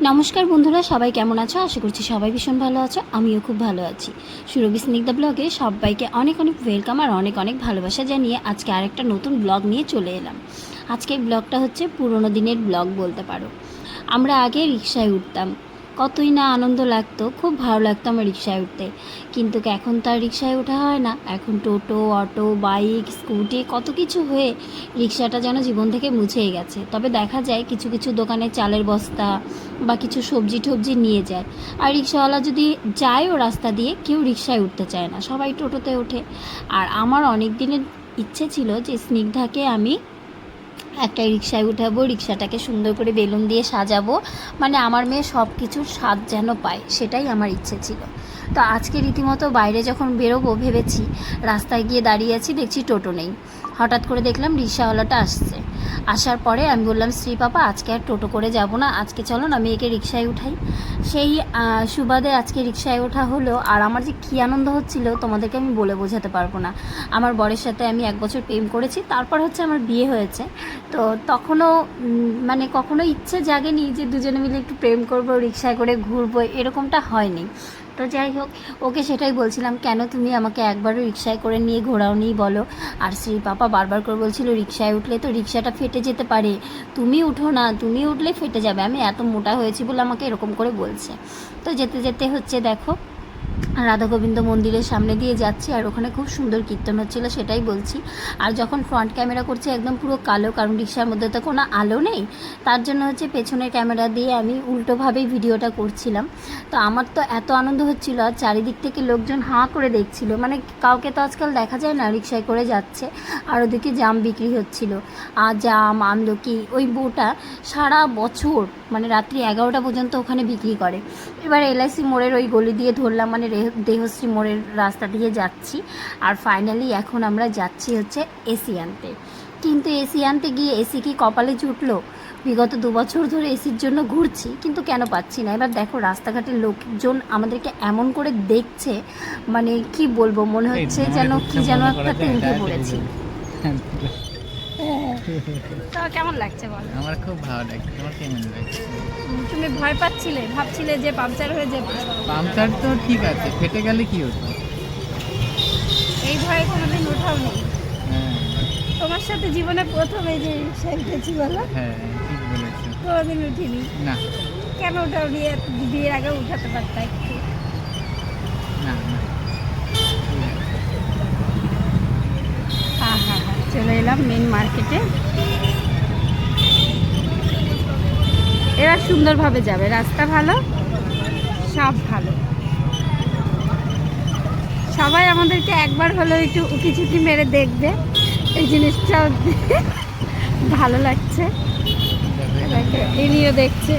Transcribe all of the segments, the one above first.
নমস্কার বন্ধুরা, সবাই কেমন আছো? আশা করছি সবাই ভীষণ ভালো আছো। আমিও খুব ভালো আছি। সুরভি স্নিগ্ধা ব্লগে সবাইকে অনেক অনেক ওয়েলকাম আর অনেক অনেক ভালোবাসা জানিয়ে আজকে আরেকটা নতুন ব্লগ নিয়ে চলে এলাম। আজকে ব্লগটা হচ্ছে পুরোনো দিনের ব্লগ বলতে পারো। আমরা আগে রিকশায় উঠতাম, কতই না আনন্দ লাগতো, খুব ভালো লাগতো আমার রিকশায় উঠতে। কিন্তু এখন তো আর রিকশায় ওঠা হয় না। এখন টোটো, অটো, বাইক, স্কুটি কত কিছু হয়ে রিকশাটা যেন জীবন থেকে মুছেই গেছে। তবে দেখা যায় কিছু কিছু দোকানে চালের বস্তা বা কিছু সবজি টবজি নিয়ে যায়। আর রিকশাওয়ালা যদি যায়ও রাস্তা দিয়ে, কেউ রিকশায় উঠতে চায় না, সবাই টোটোতে ওঠে। আর আমার অনেক দিনের ইচ্ছে ছিল যে স্নিগ্ধাকে আমি একটা রিকশায় উঠাবো, রিকশাটাকে সুন্দর করে বেলুন দিয়ে সাজাবো, মানে আমার মেয়ে সব কিছুর স্বাদ যেন পায়, সেটাই আমার ইচ্ছে ছিল। তো আজকে রীতিমতো বাইরে যখন বেরোবো ভেবেছি, রাস্তায় গিয়ে দাঁড়িয়ে আছি, দেখছি টোটো নেই। হঠাৎ করে দেখলাম রিকশাওয়ালাটা আসছে। আসার পরে আমি বললাম, শ্রী পাপা আজকে আর টোটো করে যাব না, আজকে চলো না মেয়েকে রিকশায় উঠাই। সেই সুবাদে আজকে রিকশায় ওঠা হলো। আর আমার যে কী আনন্দ হচ্ছিল তোমাদেরকে আমি বলে বোঝাতে পারবো না। আমার বরের সাথে আমি 1 বছর প্রেম করেছি, তারপর হচ্ছে আমার বিয়ে হয়েছে। তো তখনও মানে কখনো ইচ্ছে জাগেনি যে দুজনে মিলে একটু প্রেম করবো, রিকশায় করে ঘুরবো, এরকমটা হয়নি। তো যাই হোক, ওকে সেটাই বলছিলাম, কেন তুমি আমাকে একবারও রিকশায় করে নিয়ে ঘোরাওনি বলো। আর শ্রী পাপা বারবার করে বলছিল রিকশায় উঠলে তো রিকশাটা ফেটে যেতে পারে, তুমি উঠো না, তুমি উঠলে ফেটে যাবে। আমি এত মোটা হয়েছি বলে আমাকে এরকম করে বলছে। তো যেতে যেতে হচ্ছে দেখো, রাধা গোবিন্দ মন্দিরের সামনে দিয়ে যাচ্ছি, আর ওখানে খুব সুন্দর কীর্তন হচ্ছিলো, সেটাই বলছি। আর যখন ফ্রন্ট ক্যামেরা করছি একদম পুরো কালো, কারণ রিকশার মধ্যে তো কোনো আলো নেই, তার জন্য হচ্ছে পেছনের ক্যামেরা দিয়ে আমি উল্টোভাবেই ভিডিওটা করছিলাম। তো আমার তো এত আনন্দ হচ্ছিল, আর চারিদিক থেকে লোকজন হাঁ করে দেখছিল, মানে কাউকে তো আজকাল দেখা যায় না রিকশায় করে যাচ্ছে। আর ওদিকে জাম বিক্রি হচ্ছিল, আর জাম, আমলকি, ওই বউটা সারা বছর মানে রাত্রি 11টা পর্যন্ত ওখানে বিক্রি করে। এবার এলআইসি মোড়ের ওই গলি দিয়ে ধরলাম, মানে দেহশ্রী মোড়ের রাস্তা দিয়ে যাচ্ছি। আর ফাইনালি এখন আমরা যাচ্ছি হচ্ছে এসি আনতে। কিন্তু এসি আনতে গিয়ে এসি কি কপালে জুটলো? বিগত 2 বছর ধরে এসির জন্য ঘুরছি, কিন্তু কেন পাচ্ছি না। এবার দেখো রাস্তাঘাটের লোকজন আমাদেরকে এমন করে দেখছে, মানে কি বলবো, মনে হচ্ছে যেন কি যেন একটা উঠে পড়েছি। তো কেমন লাগছে বলো? আমার খুব ভালো লাগছে। তোমার কেমন লাগছে? তুমি ভয় পাচ্ছিলে, ভাবছিলে যে পাংচার হয়ে যাবে? পাংচার তো ঠিক আছে, ফেটে গেলে কি হতো? এই ভয়ে কোনোদিন ওঠাও নেই? হ্যাঁ তোমার সাথে জীবনে প্রথম এই যে রিক্সায় উঠেছি বলো। হ্যাঁ, ঠিক বলেছো। কোনোদিন উঠিনি। না কেন ওঠাও নিয়ে? বিয়ের আগে উঠাতে পারতা একটু। না না, হ্যাঁ হ্যাঁ হ্যাঁ, চলে এলাম মেন মার্কেটে। এরা সুন্দরভাবে যাবে, রাস্তা ভালো, সব ভালো। সবাই আমাদেরকে একবার হলেও একটু উকি ঝুঁকি মেরে দেখবে, এই জিনিসটা ভালো লাগছে। ইনিও দেখছে,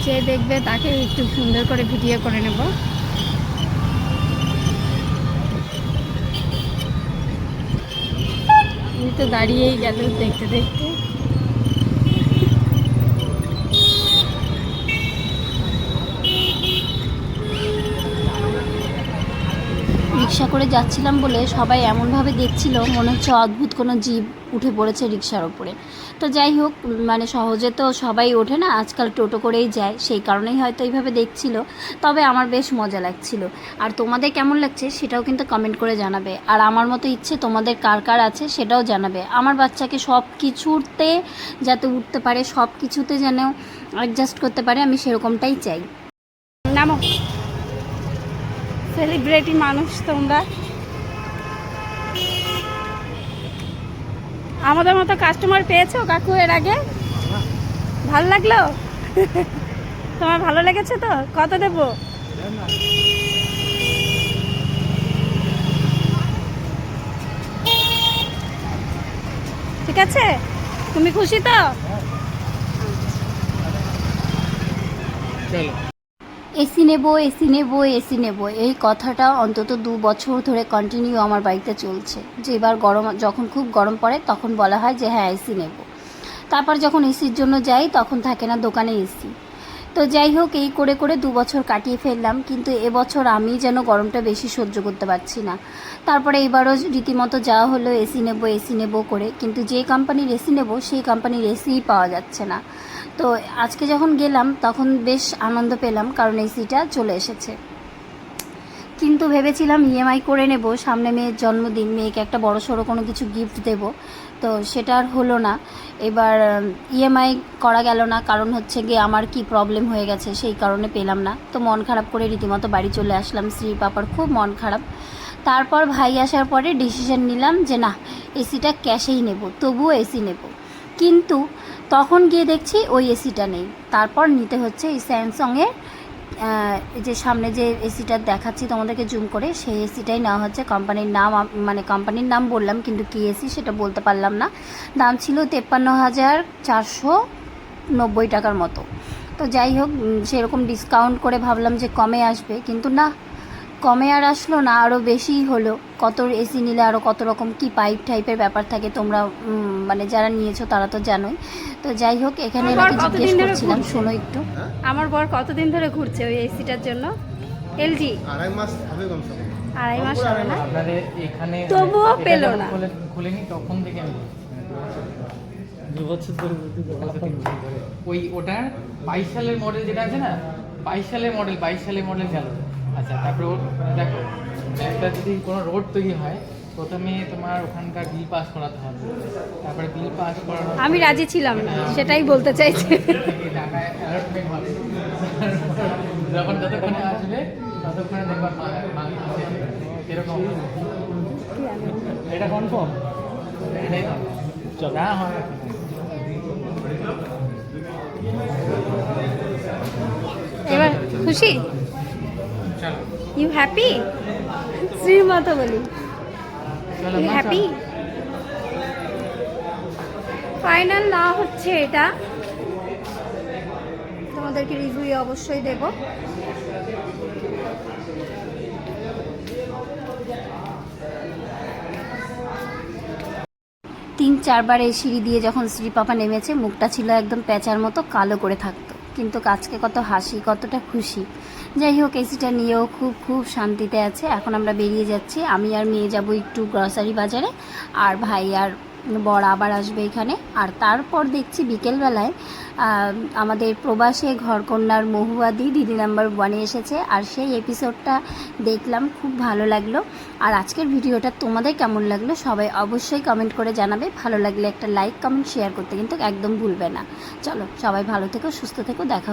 যে দেখবে তাকে একটু সুন্দর করে ভিডিও করে নেব। এই তো দাঁড়িয়েই গেল দেখতে দেখতে। রিক্সা করে যাচ্ছিলাম বলে সবাই এমনভাবে দেখছিল, মনে হচ্ছে অদ্ভুত কোনো জীব উঠে পড়েছে রিক্সার ওপরে। তো যাই হোক, মানে সহজে তো সবাই ওঠে না, আজকাল টোটো করেই যায়, সেই কারণেই হয়তো এইভাবে দেখছিল। তবে আমার বেশ মজা লাগছিল। আর তোমাদের কেমন লাগছে সেটাও কিন্তু কমেন্ট করে জানাবে। আর আমার মতো ইচ্ছে তোমাদের কার কার আছে সেটাও জানাবে। আমার বাচ্চাকে সব কিছুতে যাতে উঠতে পারে, সব কিছুতে যেন অ্যাডজাস্ট করতে পারে, আমি সেরকমটাই চাই। নামো, সেলিব্রিটি মানুষ তোমরা, আমাদের মতো কাস্টমার পেয়েছো কাকু এর আগে? ভালো লাগলো? তোমার ভালো লেগেছে তো? কত দেবো? ঠিক আছে, তুমি খুশি তো? চলো। এসি নেবো, এসি নেবো, এসি নেবো, এই কথাটা অন্তত 2 বছর ধরে কন্টিনিউ আমার বাড়িতে চলছে। যে এবার গরম, যখন খুব গরম পড়ে তখন বলা হয় যে হ্যাঁ এসি নেব। তারপর যখন এসির জন্য যাই তখন থাকে না দোকানে এসি। তো যাই হোক, এই করে করে 2 বছর কাটিয়ে ফেললাম, কিন্তু এবছর আমি যেন গরমটা বেশি সহ্য করতে পারছি না। তারপরে এবারও রীতিমতো যাওয়া হলো এসি নেব করে, কিন্তু যে কোম্পানির এসি নেব সেই কোম্পানির এসিই পাওয়া যাচ্ছে না। তো আজকে যখন গেলাম তখন বেশ আনন্দ পেলাম, কারণ এসিটা চলে এসেছে। কিন্তু ভেবেছিলাম ইএমআই করে নেব, সামনে মেয়ের জন্মদিন, মেয়েকে একটা বড় সড়ো কোনো কিছু গিফট দেব, তো সেটা আর হলো না। এবার ইএমআই করা গেল না, কারণ হচ্ছে গিয়ে আমার কি প্রবলেম হয়ে গেছে সেই কারণে পেলাম না। তো মন খারাপ করে রীতিমতো বাড়ি চলে আসলাম, শ্রী পাপার খুব মন খারাপ। তারপর ভাই আসার পরে ডিসিশন নিলাম যে না, এসিটা ক্যাশেই নেব, তবুও এসি নেব। কিন্তু তখন গিয়ে দেখছি ওই এসিটা নেই। তারপর নিতে হচ্ছে এই স্যামসংয়ের যে সামনে যে এসিটা দেখাচ্ছি তোমাদেরকে জুম করে, সেই এসিটাই নেওয়া হচ্ছে। কোম্পানির নাম মানে কোম্পানির নাম বললাম, কিন্তু কী এসি সেটা বলতে পারলাম না। দাম ছিল 53,490 টাকার মতো। তো যাই হোক, সেরকম ডিসকাউন্ট করে ভাবলাম যে কমে আসবে, কিন্তু না, কমে আর আসলো না, আরও বেশিই হলো। কত এসি নিলে আরও কত রকম কি পাইপ টাইপের ব্যাপার থাকে, তোমরা মানে যারা নিয়েছো তারা তো জানোই। তো যাই হোক, এখানে নাকি জিজ্ঞেস করছিলাম, শোনো একটু। আমার বর কতদিন ধরে ঘুরছে ওই এসিটার জন্য? এলজি 2.5 মাস হবে কমসে কম। 2.5 মাস হবে না? আপনাদের এখানে তবুও এটা পেলো যখন না। খুলেনি তখন থেকে আমি 2 বছর ধরে ওই ওটার 22 সালের মডেল যেটা আছে না, 22 সালের মডেল গেল। আচ্ছা, তারপরে দেখো, একটা যদি কোনো রোড তৈরি হয়, প্রথমে তোমার ওখানকার বিল পাস করাতে হবে, তারপরে বিল পাস করানোর আমি রাজি ছিলাম না, সেটাই বলতে চাইছি। থেকে টাকায় অ্যালটমেন্ট হবে। যখন যতক্ষণে আসবে ততক্ষণে দেখবার মালিক এরকম এটা কনফার্ম। এটাই যা হয়। এবার খুশি? চলো ইউ হ্যাপি? শ্রীর মতো বলি, চলো ইউ মা, হ্যাপি? ফাইনাল না হচ্ছে এটা, তোমাদেরকে রিভিউ অবশ্যই দেব। 3-4 বার এই সিঁড়ি দিয়ে যখন শ্রী পাপা নেমেছে, মুখটা ছিল একদম প্যাঁচার মতো কালো করে থাকতো, কিন্তু আজকে কত হাসি, কতটা খুশি। যাই হোক, এসিটা নিয়েও খুব খুব শান্তিতে আছে। এখন আমরা বেরিয়ে যাচ্ছি, আমি আর মেয়ে যাব একটু গ্রসারি বাজারে, আর ভাই আর বর আবার আসবে এখানে। আর তারপর দেখছি বিকেলবেলায় আমাদের প্রবাসে ঘরকন্যার মহুয়া দিদি নাম্বার 1-এ এসেছে, আর সেই এপিসোডটা দেখলাম, খুব ভালো লাগলো। আর আজকের ভিডিওটা তোমাদের কেমন লাগলো সবাই অবশ্যই কমেন্ট করে জানাবে। ভালো লাগলে একটা লাইক, কমেন্ট, শেয়ার করতে কিন্তু একদম ভুলবে না। চলো, সবাই ভালো থেকো, সুস্থ থেকো, দেখা হচ্ছে।